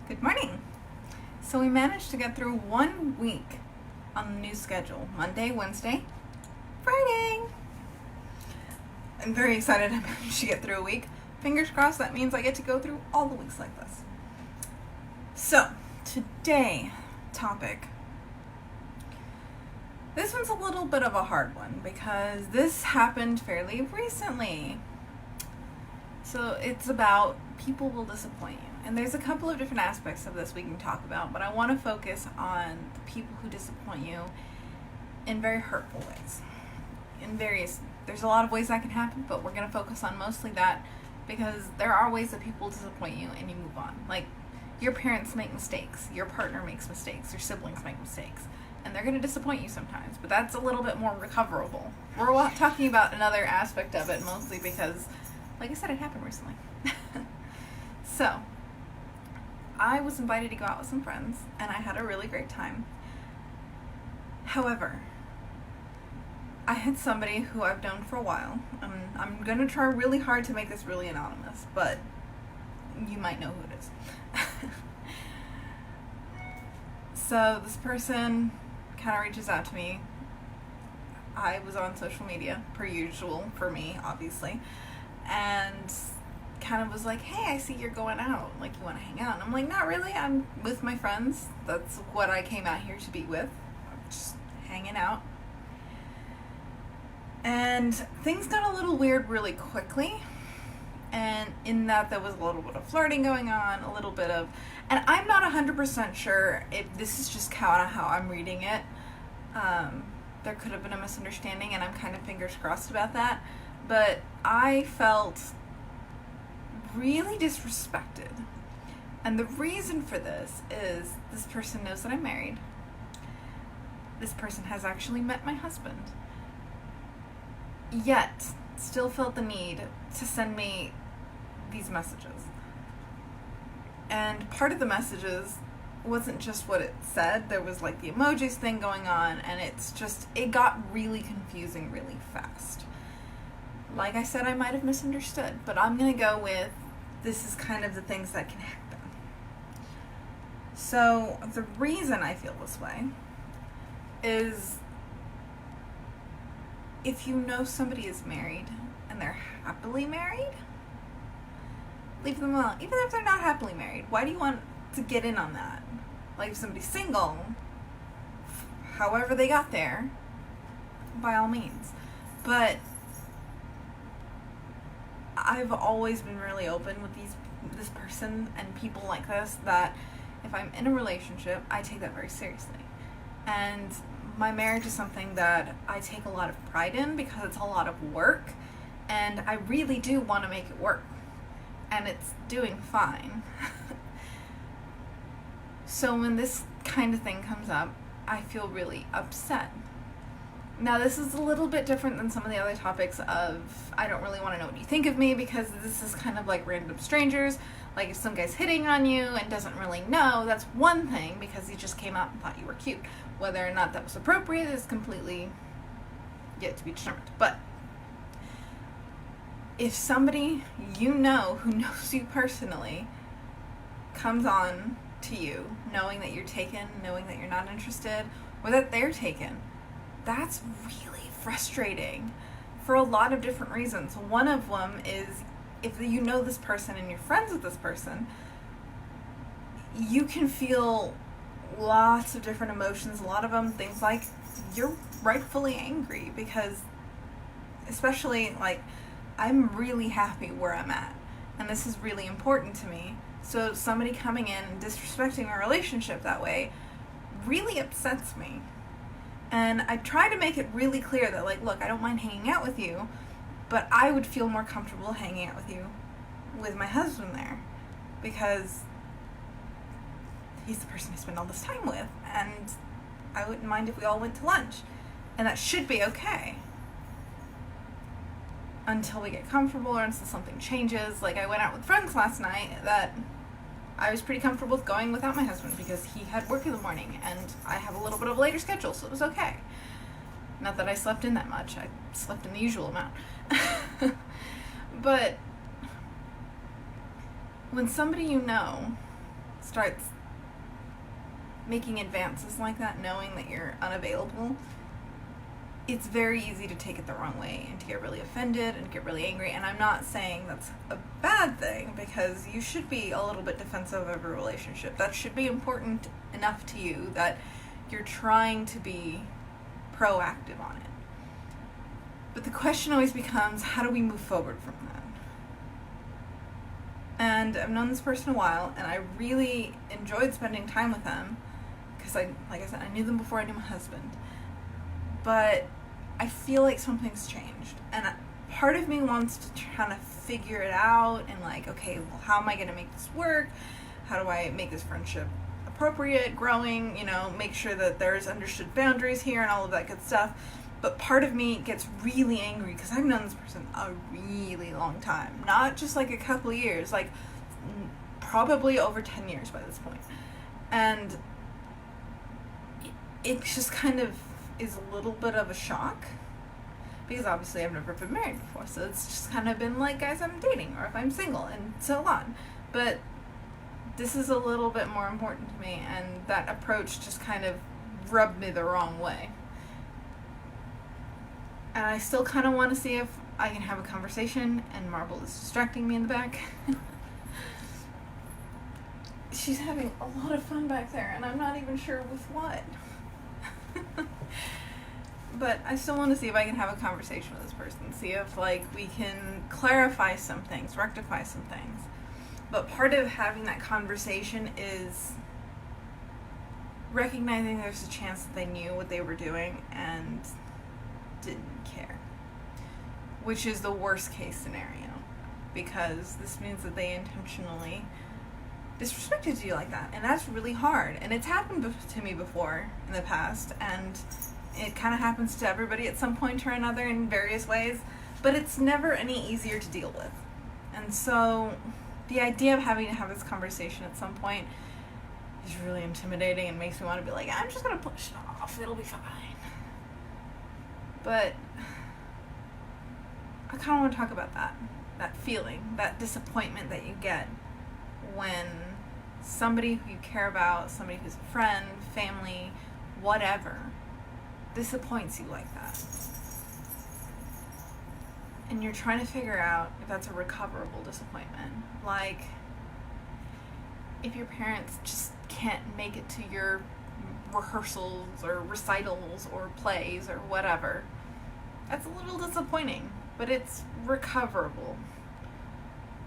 Good morning. So we managed to get through 1 week on the new schedule. Monday, Wednesday, Friday. I'm very excited I managed to get through a week. Fingers crossed that means I get to go through all the weeks like this. So, today, topic. This one's a little bit of a hard one because this happened fairly recently. So it's about people will disappoint you. And there's a couple of different aspects of this we can talk about, but I want to focus on the people who disappoint you in very hurtful ways. There's a lot of ways that can happen, but we're going to focus on mostly that because there are ways that people disappoint you and you move on. Like, your parents make mistakes, your partner makes mistakes, your siblings make mistakes, and they're going to disappoint you sometimes, but that's a little bit more recoverable. We're talking about another aspect of it mostly because, like I said, it happened recently. So, I was invited to go out with some friends, and I had a really great time. However, I had somebody who I've known for a while. I'm going to try really hard to make this really anonymous, but you might know who it is. So this person kind of reaches out to me. I was on social media, per usual for me, obviously, and kind of was like, hey, I see you're going out. Like, you want to hang out? And I'm like, not really. I'm with my friends. That's what I came out here to be with. I'm just hanging out. And things got a little weird really quickly. And in that, there was a little bit of flirting going on, a little bit of, and I'm not 100% sure if this is just kind of how I'm reading it. There could have been a misunderstanding, and I'm kind of fingers crossed about that. But I felt really disrespected. And the reason for this is this person knows that I'm married. This person has actually met my husband. Yet, still felt the need to send me these messages. And part of the messages wasn't just what it said. There was like the emojis thing going on, and it got really confusing really fast. Like I said, I might have misunderstood, but I'm going to go with this is kind of the things that can happen. So the reason I feel this way is if you know somebody is married and they're happily married, leave them alone. Even if they're not happily married, why do you want to get in on that? Like, if somebody's single, however they got there, by all means. But I've always been really open with this person and people like this, that if I'm in a relationship, I take that very seriously. And my marriage is something that I take a lot of pride in because it's a lot of work, and I really do want to make it work. And it's doing fine. So when this kind of thing comes up, I feel really upset. Now, this is a little bit different than some of the other topics of I don't really want to know what you think of me, because this is kind of like random strangers. Like, if some guy's hitting on you and doesn't really know, that's one thing because he just came out and thought you were cute. Whether or not that was appropriate is completely yet to be determined. But if somebody you know who knows you personally comes on to you knowing that you're taken, knowing that you're not interested, or that they're taken, that's really frustrating for a lot of different reasons. One of them is if you know this person and you're friends with this person, you can feel lots of different emotions. A lot of them, things like you're rightfully angry because, especially, like, I'm really happy where I'm at, and this is really important to me. So somebody coming in and disrespecting our relationship that way really upsets me. And I try to make it really clear that, like, look, I don't mind hanging out with you, but I would feel more comfortable hanging out with you with my husband there, because he's the person I spend all this time with, and I wouldn't mind if we all went to lunch, and that should be okay until we get comfortable or until something changes. Like, I went out with friends last night that I was pretty comfortable with going without my husband because he had work in the morning and I have a little bit of a later schedule, so it was okay. Not that I slept in that much. I slept in the usual amount. But when somebody you know starts making advances like that, knowing that you're unavailable, it's very easy to take it the wrong way and to get really offended and get really angry. And I'm not saying that's a bad thing, because you should be a little bit defensive of a relationship. That should be important enough to you that you're trying to be proactive on it. But the question always becomes, how do we move forward from that? And I've known this person a while, and I really enjoyed spending time with them, because like I said, I knew them before I knew my husband. But I feel like something's changed, and part of me wants to try to figure it out and like, okay, well, how am I going to make this work? How do I make this friendship appropriate, growing, make sure that there's understood boundaries here and all of that good stuff. But part of me gets really angry because I've known this person a really long time, not just like a couple of years, like probably over 10 years by this point. And it just kind of is a little bit of a shock, because obviously I've never been married before, so it's just kind of been like guys I'm dating, or if I'm single, and so on. But this is a little bit more important to me, and that approach just kind of rubbed me the wrong way. And I still kind of want to see if I can have a conversation, and Marble is distracting me in the back. She's having a lot of fun back there, and I'm not even sure with what. But I still want to see if I can have a conversation with this person, see if we can clarify some things, rectify some things. But part of having that conversation is recognizing there's a chance that they knew what they were doing and didn't care, which is the worst case scenario, because this means that they intentionally disrespected you like that, and that's really hard. And it's happened to me before in the past, and it kind of happens to everybody at some point or another in various ways, but it's never any easier to deal with. And so the idea of having to have this conversation at some point is really intimidating and makes me want to be like, I'm just going to push it off, it'll be fine. But I kind of want to talk about that feeling, that disappointment that you get when somebody who you care about, somebody who's a friend, family, whatever, disappoints you like that. And you're trying to figure out if that's a recoverable disappointment. Like, if your parents just can't make it to your rehearsals or recitals or plays or whatever, that's a little disappointing, but it's recoverable,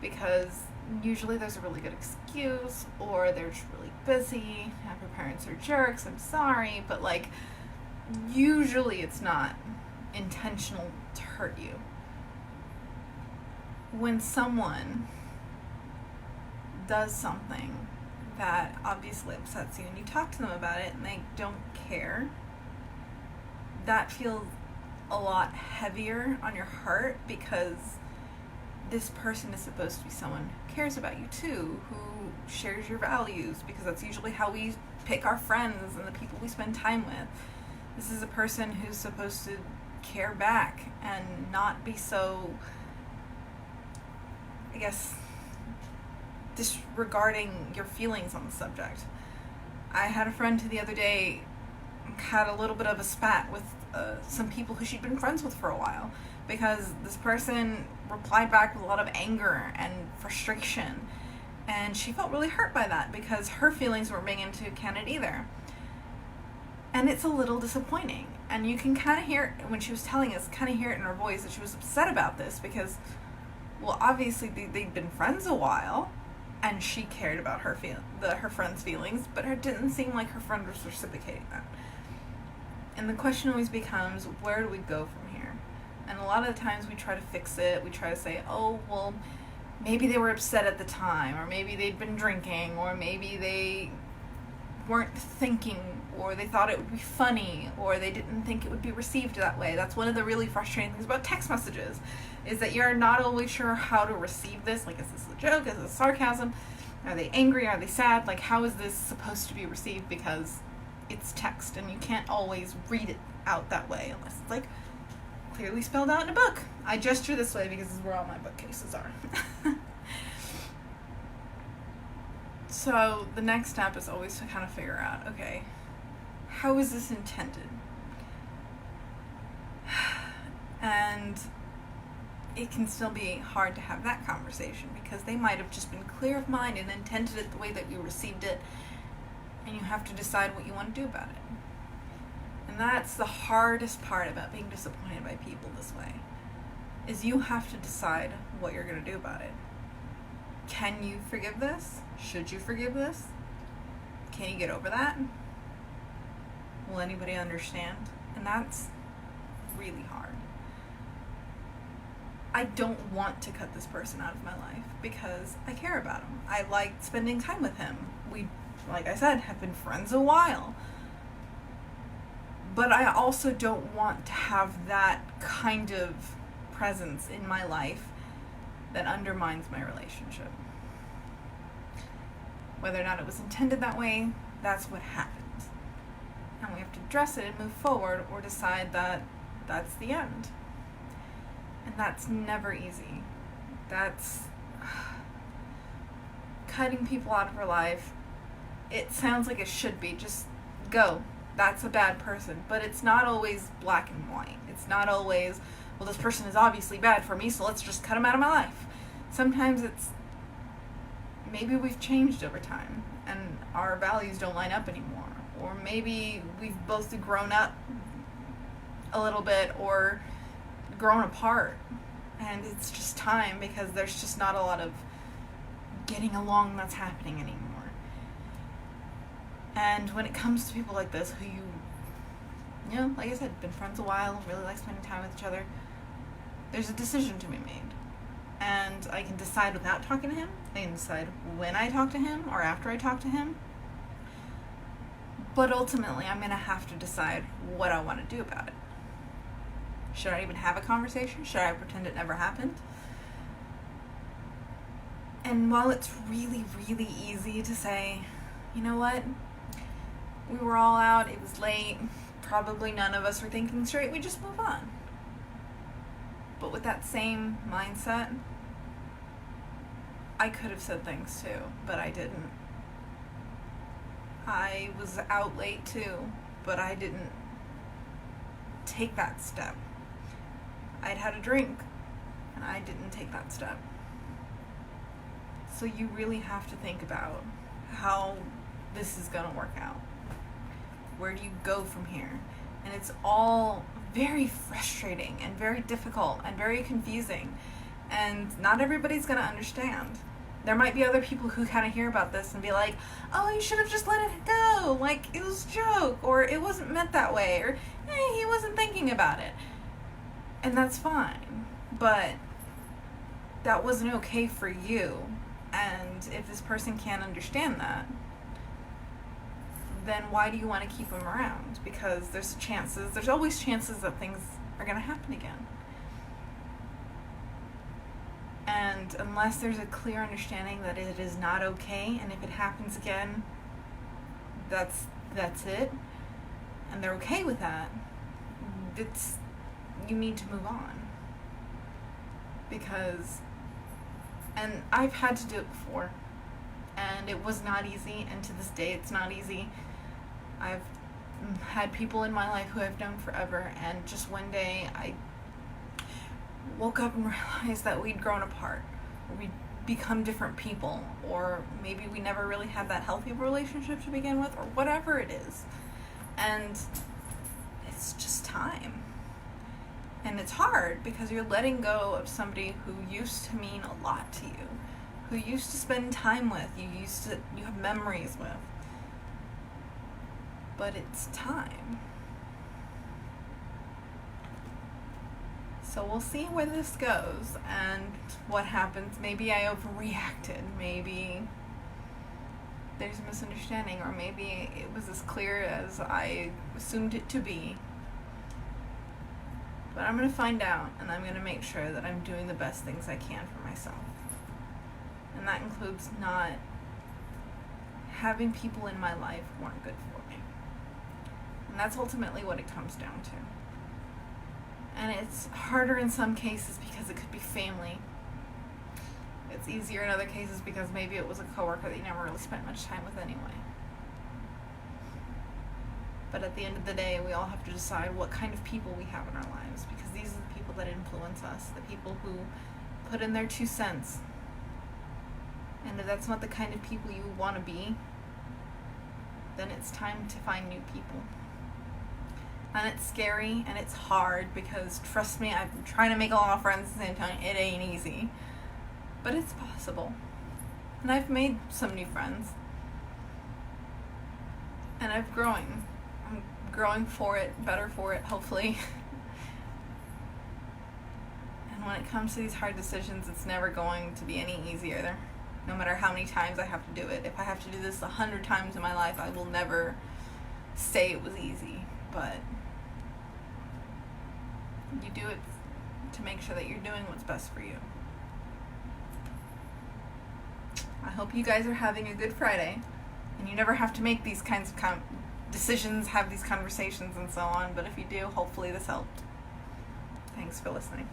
because usually there's a really good excuse, or they're just really busy, and your parents are jerks, I'm sorry, but usually it's not intentional to hurt you. When someone does something that obviously upsets you and you talk to them about it and they don't care, that feels a lot heavier on your heart, because this person is supposed to be someone who cares about you too, who shares your values, because that's usually how we pick our friends and the people we spend time with. This is a person who's supposed to care back and not be so, I guess, disregarding your feelings on the subject. I had a friend who the other day had a little bit of a spat with some people who she'd been friends with for a while, because this person replied back with a lot of anger and frustration, and she felt really hurt by that because her feelings weren't being into account either. And it's a little disappointing, and you can kind of hear it when she was telling us, kind of hear it in her voice that she was upset about this, because, well, obviously they'd been friends a while, and she cared about her friend's feelings, but it didn't seem like her friend was reciprocating that. And the question always becomes, where do we go from here? And a lot of the times we try to fix it. We try to say, oh, well, maybe they were upset at the time, or maybe they'd been drinking, or maybe they weren't thinking, or they thought it would be funny, or they didn't think it would be received that way. That's one of the really frustrating things about text messages, is that you're not always sure how to receive this. Like, is this a joke? Is this sarcasm? Are they angry? Are they sad? Like, how is this supposed to be received? Because it's text, and you can't always read it out that way unless it's clearly spelled out in a book. I gesture this way because this is where all my bookcases are. So the next step is always to kind of figure out, okay, how is this intended? And it can still be hard to have that conversation because they might have just been clear of mind and intended it the way that you received it, and you have to decide what you want to do about it. And that's the hardest part about being disappointed by people this way, is you have to decide what you're going to do about it. Can you forgive this? Should you forgive this? Can you get over that? Will anybody understand? And that's really hard. I don't want to cut this person out of my life because I care about him. I like spending time with him. We, like I said, have been friends a while. But I also don't want to have that kind of presence in my life that undermines my relationship. Whether or not it was intended that way, that's what happened. And we have to address it and move forward, or decide that that's the end. And that's never easy. That's cutting people out of our life. It sounds like it should be. Just go. That's a bad person. But it's not always black and white. It's not always, well, this person is obviously bad for me, so let's just cut him out of my life. Sometimes it's, maybe we've changed over time and our values don't line up anymore. Or maybe we've both grown up a little bit or grown apart, and it's just time because there's just not a lot of getting along that's happening anymore. And when it comes to people like this who you know, like I said, been friends a while, really like spending time with each other, there's a decision to be made. And I can decide without talking to him. I can decide when I talk to him or after I talk to him. But ultimately, I'm going to have to decide what I want to do about it. Should I even have a conversation? Should I pretend it never happened? And while it's really, really easy to say, you know what? We were all out, it was late, probably none of us were thinking straight, we just move on. But with that same mindset, I could have said things too, but I didn't. I was out late too, but I didn't take that step. I'd had a drink, and I didn't take that step. So you really have to think about how this is going to work out. Where do you go from here? And it's all very frustrating and very difficult and very confusing. And not everybody's going to understand. There might be other people who kind of hear about this and be like, oh, you should have just let it go. Like, it was a joke, or it wasn't meant that way, or hey, he wasn't thinking about it. And that's fine. But that wasn't okay for you. And if this person can't understand that, then why do you want to keep them around? Because there's always chances that things are going to happen again. And unless there's a clear understanding that it is not okay, and if it happens again, that's it, and they're okay with that, you need to move on. Because, and I've had to do it before, and it was not easy, and to this day it's not easy. I've had people in my life who I've known forever, and just one day I woke up and realized that we'd grown apart, or we'd become different people, or maybe we never really had that healthy relationship to begin with, or whatever it is. And it's just time. And it's hard because you're letting go of somebody who used to mean a lot to you, who you used to spend time with, you have memories with. But it's time. So we'll see where this goes and what happens. Maybe I overreacted. Maybe there's a misunderstanding, or maybe it was as clear as I assumed it to be. But I'm going to find out, and I'm going to make sure that I'm doing the best things I can for myself. And that includes not having people in my life who aren't good for me. And that's ultimately what it comes down to. And it's harder in some cases because it could be family. It's easier in other cases because maybe it was a coworker that you never really spent much time with anyway. But at the end of the day, we all have to decide what kind of people we have in our lives, because these are the people that influence us, the people who put in their 2 cents. And if that's not the kind of people you want to be, then it's time to find new people. And it's scary and it's hard, because trust me, I've been trying to make a lot of friends in San Antonio. It ain't easy. But it's possible. And I've made some new friends. And I'm growing for it, better for it, hopefully. And when it comes to these hard decisions, it's never going to be any easier. No matter how many times I have to do it. If I have to do this 100 times in my life, I will never say it was easy. But you do it to make sure that you're doing what's best for you. I hope you guys are having a good Friday, and you never have to make these kinds of decisions, have these conversations, and so on. But if you do, hopefully this helped. Thanks for listening.